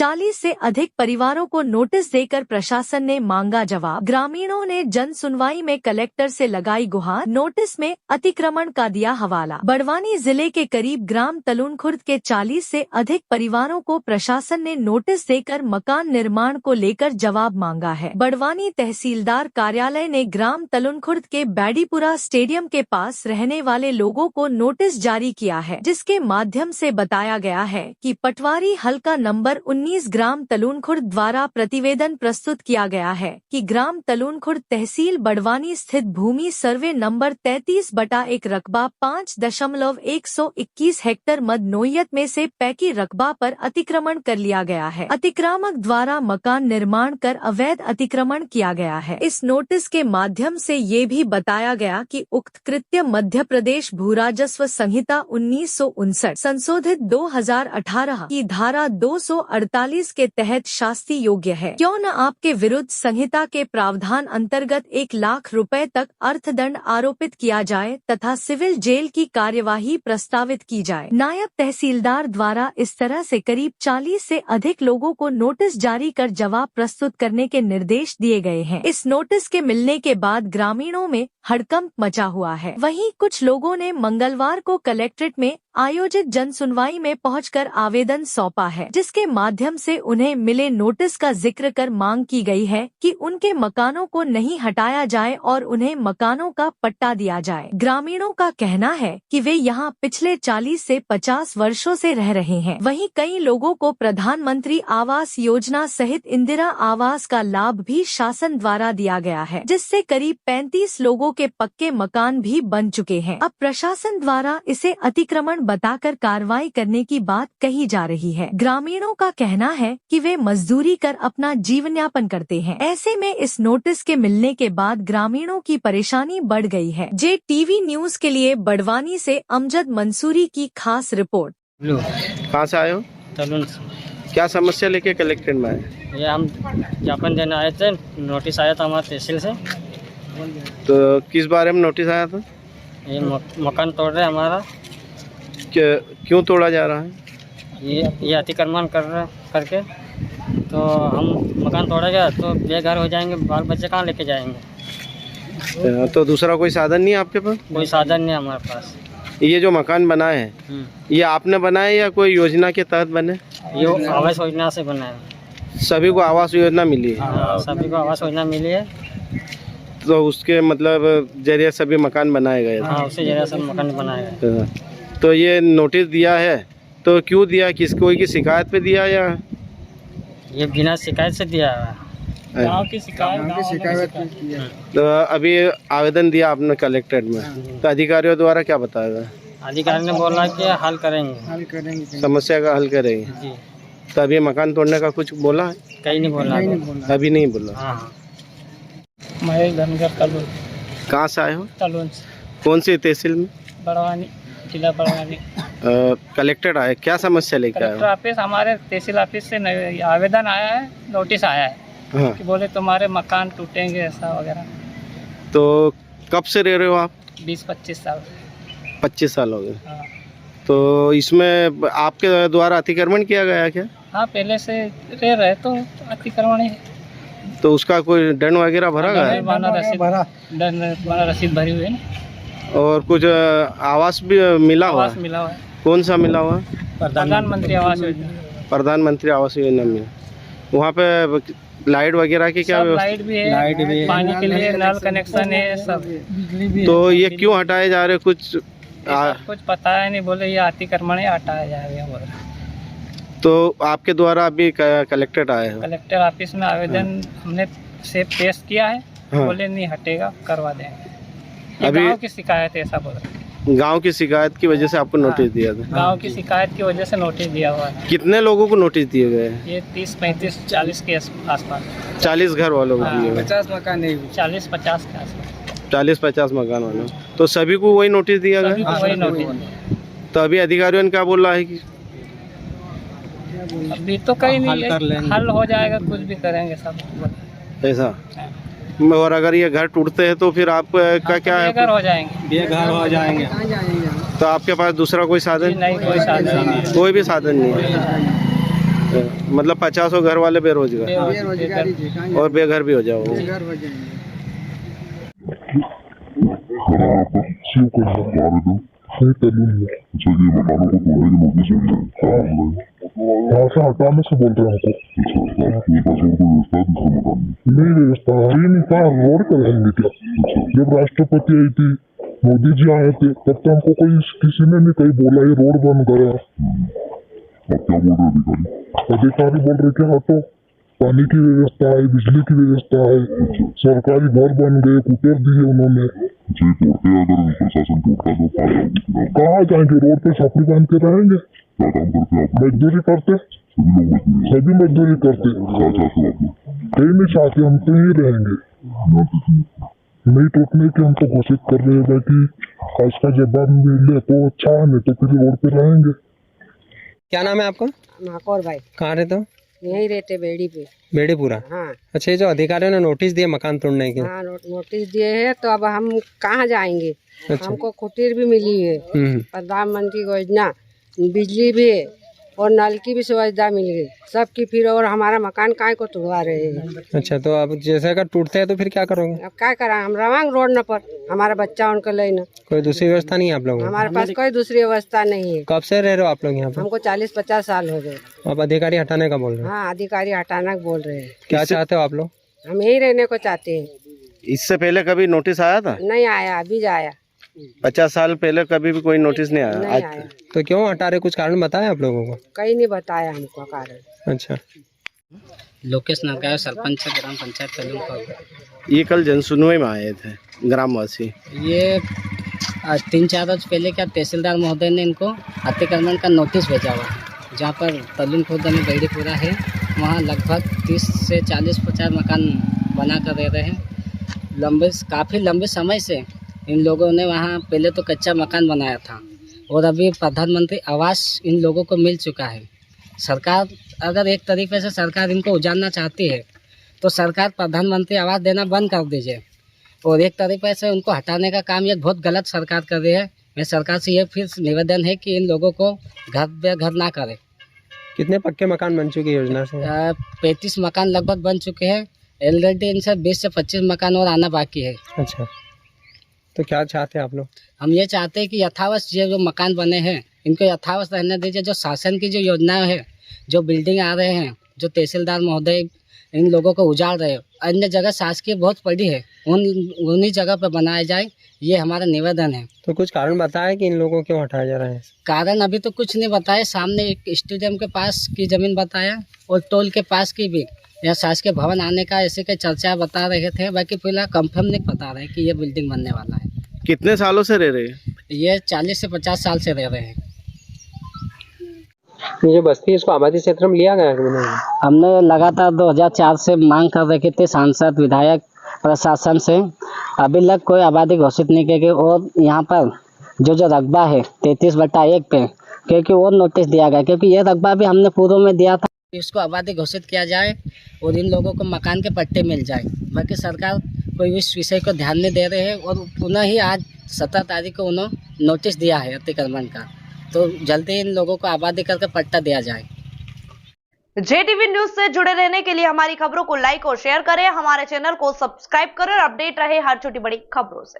40 से अधिक परिवारों को नोटिस देकर प्रशासन ने मांगा जवाब। ग्रामीणों ने जन सुनवाई में कलेक्टर से लगाई गुहार, नोटिस में अतिक्रमण का दिया हवाला। बड़वानी जिले के करीब ग्राम तलुनखुर्द के 40 से अधिक परिवारों को प्रशासन ने नोटिस देकर मकान निर्माण को लेकर जवाब मांगा है। बड़वानी तहसीलदार कार्यालय ने ग्राम तलुनखुर्द के बैडीपुरा स्टेडियम के पास रहने वाले लोगों को नोटिस जारी किया है, जिसके माध्यम से बताया गया है कि पटवारी हल्का नंबर 19 ग्राम तलुनखुर्द द्वारा प्रतिवेदन प्रस्तुत किया गया है कि ग्राम तलुनखुर्द तहसील बड़वानी स्थित भूमि सर्वे नंबर 33/1 रकबा 5.121 हेक्टेयर मद नोयत में से पैकी रकबा पर अतिक्रमण कर लिया गया है। अतिक्रमक द्वारा मकान निर्माण कर अवैध अतिक्रमण किया गया है। इस नोटिस के माध्यम से ये भी बताया गया कि उक्त कृत्य मध्य प्रदेश भू राजस्व संहिता 1959 संशोधित 2018 की धारा 248 के तहत शास्ति योग्य है। क्यों न आपके विरुद्ध संहिता के प्रावधान अंतर्गत 1 लाख रुपए तक अर्थदंड आरोपित किया जाए तथा सिविल जेल की कार्यवाही प्रस्तावित की जाए। नायब तहसीलदार द्वारा इस तरह से करीब 40 से अधिक लोगों को नोटिस जारी कर जवाब प्रस्तुत करने के निर्देश दिए गए हैं। इस नोटिस के मिलने के बाद ग्रामीणों में हड़कंप मचा हुआ है। वहीं कुछ लोगों ने मंगलवार को कलेक्ट्रेट में आयोजित जन सुनवाई में पहुंचकर आवेदन सौंपा है, जिसके माध्यम से उन्हें मिले नोटिस का जिक्र कर मांग की गई है कि उनके मकानों को नहीं हटाया जाए और उन्हें मकानों का पट्टा दिया जाए। ग्रामीणों का कहना है कि वे यहां पिछले 40 से 50 वर्षों से रह रहे हैं। वहीं कई लोगों को प्रधानमंत्री आवास योजना सहित इंदिरा आवास का लाभ भी शासन द्वारा दिया गया है, जिससे करीब 35 लोगों के पक्के मकान भी बन चुके हैं। अब प्रशासन द्वारा इसे अतिक्रमण बताकर कार्रवाई करने की बात कही जा रही है। ग्रामीणों का कहना है कि वे मजदूरी कर अपना जीवन यापन करते हैं। ऐसे में इस नोटिस के मिलने के बाद ग्रामीणों की परेशानी बढ़ गई है। JTV न्यूज के लिए बड़वानी से अमजद मंसूरी की खास रिपोर्ट। कहाँ से आए हो? तलुन। क्या समस्या लेके कलेक्ट्रेट में आए? ये हम ज्ञापन देने आए थे, नोटिस आया था हमारे तहसील से। तो किस बारे में नोटिस आया था? ये मकान तोड़ रहे हमारा। क्यों तोड़ा जा रहा है? ये अतिक्रमण करके तो हम मकान तोड़ा गया तो बेघर हो जाएंगे, बाल बच्चे कहाँ लेके जाएंगे? तो दूसरा कोई साधन नहीं है आपके पास? कोई साधन नहीं हमारे पास। ये जो मकान बनाए हैं ये आपने बनाए या कोई योजना के तहत बने? ये आवास योजना से बना है। सभी को आवास योजना मिली है? हाँ, सभी को आवास योजना मिली है। तो उसके मतलब जरिए सभी मकान बनाए गए? हाँ, उससे जरिए सब मकान बनाए गए। तो ये नोटिस दिया है तो क्यों दिया? कोई की शिकायत पे दिया या ये बिना शिकायत से दिया है? गाँव की शिकायत किया। तो अभी आवेदन दिया आपने कलेक्ट्रेट में, तो अधिकारियों द्वारा क्या बताया गया? अधिकारी ने बोला कि हल करेंगे, समस्या का हल करेंगे जी। तो अभी मकान तोड़ने का कुछ बोला है? कहीं नहीं बोला, अभी नहीं बोला। हाँ। महेश धनगर तलुन। कहाँ से आए हो? तलुन। कौन सी तहसील में? बड़वानी, जिला बड़वानी। कलेक्टर आए, क्या समस्या लेकर आए कलेक्टर ऑफिस, हमारे तहसील ऑफिस से आवेदन आया है, नोटिस आया है। हाँ। कि बोले तुम्हारे मकान टूटेंगे ऐसा वगैरह। तो कब से रह रहे हो आप? 20-25 साल। 25 साल हो गए। हाँ। तो इसमें आपके द्वारा अतिक्रमण किया गया क्या? हाँ, पहले से रह रहे तो अतिक्रमण ही। तो उसका कोई दंड वगैरह भरा गया है? रसीद भरी हुई है। और कुछ आवास भी मिला हुआ है? मिला हुआ है। कौन सा मिला हुआ? प्रधानमंत्री आवास योजना। प्रधानमंत्री आवास योजना में वहाँ पे लाइट वगैरह की क्या व्यवस्था? लाइट भी है, पानी के लिए नल कनेक्शन है, सब बिजली भी है। तो ये क्यों हटाए जा रहे? कुछ पता है नहीं, बोले ये अतिक्रमण ही हटाया जाएगा बोल रहे। तो आपके द्वारा अभी कलेक्टर आए हैं? कलेक्टर ऑफिस में आवेदन हमने से पेश किया है। हाँ। बोले नहीं हटेगा, करवा देंगे। अभी गाँव की शिकायत है ऐसा बोल रहे। गांव की शिकायत की वजह से आपको नोटिस दिया था? गांव की शिकायत की वजह से नोटिस दिया हुआ है। कितने लोगों को नोटिस दिए गए? ये 30, 35, 40 के आसपास। 40 घर वालों को दिए गए? 50 मकान नहीं, 40-50 के आसपास। 40-50 मकान वालों। तो सभी को वही नोटिस दिया गया? वही नोटिस। तो अभी अधिकारियों ने क्या बोला है कि अभी तो कहीं नहीं, हल हो जाएगा, कुछ भी करेंगे सब ऐसा? और अगर ये घर टूटते हैं तो फिर आपका क्या है? बेघर हो जाएंगे। बेघर हो जाएंगे। तो आपके पास दूसरा कोई साधन? नहीं, कोई साधन नहीं है। कोई भी साधन नहीं है। मतलब 50 घर वाले बेरोजगार और बेघर भी हो जाओगे। हटाने से बोल रहे हैं हमको। नहीं व्यवस्था ही नहीं था, रोड कराएंगे क्या? जब राष्ट्रपति आई थी, मोदी जी आए थे, तब तो हमको कोई किसी ने नहीं कहीं बोला ये रोड बन गया। अब क्या बोल रहे अधिकारी बोल रहे कि हटो, पानी की व्यवस्था है, बिजली की व्यवस्था है, सरकारी घर बन गए, कुटर दिए उन्होंने। अगर प्रशासन कहाँ जाएंगे? रोड पे छपरी बांध के रहेंगे? मजदूरी करते, सभी मजदूरी करते, कहीं नहीं चाहते, हम तो ही रहेंगे। नहीं टूटने की हम तो घोषित कर रहे हैं कि आज का जवाब मिले तो अच्छा, नहीं तो फिर रोड पे रहेंगे। क्या नाम है आपका? माकोर भाई। कहाँ रहते हो? यहीं रहते बेड़ी पे। बेड़ीपुरा। हाँ। अच्छा, ये जो अधिकारियों ने नोटिस दिए मकान तोड़ने के। हाँ, नोटिस दिए है, तो अब हम कहाँ जाएंगे? अच्छा। हमको कुटीर भी मिली है, प्रधानमंत्री योजना, बिजली भी है और नल की भी सुविधा मिल गई सबकी, फिर और हमारा मकान काहे को तोड़वा रहे हैं? अच्छा, तो अब जैसे अगर टूटते हैं तो फिर क्या करोगे? अब क्या करा, हम रवांग रोड न पर, हमारा बच्चा उनका लेना। कोई दूसरी व्यवस्था नहीं है आप लोगों को? हमारे पास कोई दूसरी व्यवस्था नहीं है। कब से रह रहे हो आप लोग यहाँ पे? हमको 40-50 साल हो गए। अब अधिकारी हटाने का बोल रहे हैं? हाँ, अधिकारी हटाना बोल रहे हैं। क्या चाहते हो आप लोग? हम यही रहने को चाहते हैं। इससे पहले कभी नोटिस आया था? नहीं आया, अभी आया। 50 साल पहले कभी भी कोई नोटिस नहीं आया? नहीं आज आया। तो क्यों हटा रहे, कुछ कारण बताया आप लोगों को? कहीं नहीं बताया हमको कारण। अच्छा। लोकेश नरगाव, सरपंच ग्राम पंचायत तलुन। ये कल जनसुनवाई में आए थे ग्रामवासी। ये 3-4 रोज पहले क्या तहसीलदार महोदय ने इनको अतिक्रमण का नोटिस भेजा हुआ, जहाँ पर तलुन खुर्द में बेड़ीपुरा है, वहाँ लगभग 30 से 40-50 मकान बना कर रह रहे हैं। काफ़ी लंबे समय से इन लोगों ने वहाँ पहले तो कच्चा मकान बनाया था और अभी प्रधानमंत्री आवास इन लोगों को मिल चुका है। सरकार अगर एक तरीके से सरकार इनको उजाड़ना चाहती है तो सरकार प्रधानमंत्री आवास देना बंद कर दीजिए, और एक तरीके से उनको हटाने का काम ये बहुत गलत सरकार कर रही है। मैं सरकार से ये फिर निवेदन है कि इन लोगों को घर बेघर ना करे। कितने पक्के मकान बन चुके योजना से? 35 मकान लगभग बन चुके हैं। ऑलरेडी इनसे 20 से 25 मकान और आना बाकी है। अच्छा, तो क्या चाहते हैं आप लोग? हम ये चाहते हैं कि यथावत ये जो मकान बने हैं इनको यथावत रहने दीजिए। जो शासन की जो योजनाएं हैं, जो बिल्डिंग आ रहे हैं, जो तहसीलदार महोदय इन लोगों को उजाड़ रहे हैं, अन्य जगह शासकीय बहुत पड़ी है, उन्हीं जगह पर बनाया जाए, ये हमारा निवेदन है। तो कुछ कारण बताया कि इन लोगों को क्यों हटाया जा रहा है? कारण अभी तो कुछ नहीं बताया। सामने एक स्टेडियम के पास की ज़मीन बताया और टोल के पास की भी, यहाँ शासकीय भवन आने का ऐसे के चर्चा बता रहे थे। बाकी फिलहाल कंफर्म नहीं बता रहे कि ये बिल्डिंग बनने वाला है। कितने सालों से रह रहे हैं? ये 40 से 50 साल से रह रहे हैं। ये जो बस्ती है इसको आबादी क्षेत्र में लिया गया है कि नहीं? हमने लगातार 2004 से मांग कर रखी थी सांसद, विधायक, प्रशासन से। अभी तक कोई आबादी घोषित नहीं की गई। और यहाँ पर जो रकबा है 33/1 पे, क्योंकि वो नोटिस दिया गया, क्योंकि ये रकबा भी हमने पूर्व में दिया था, इसको आबादी घोषित किया जाए और इन लोगों को मकान के पट्टे मिल जाए। बाकी सरकार कोई इस विषय को ध्यान नहीं दे रहे हैं। और पुनः ही आज 17 तारीख को उन्होंने नोटिस दिया है अतिक्रमण का, तो जल्दी इन लोगों को आबादी करके पट्टा दिया जाए। JTV न्यूज से जुड़े रहने के लिए हमारी खबरों को लाइक और शेयर करें, हमारे चैनल को सब्सक्राइब करें और अपडेट रहे हर छोटी बड़ी खबरों से।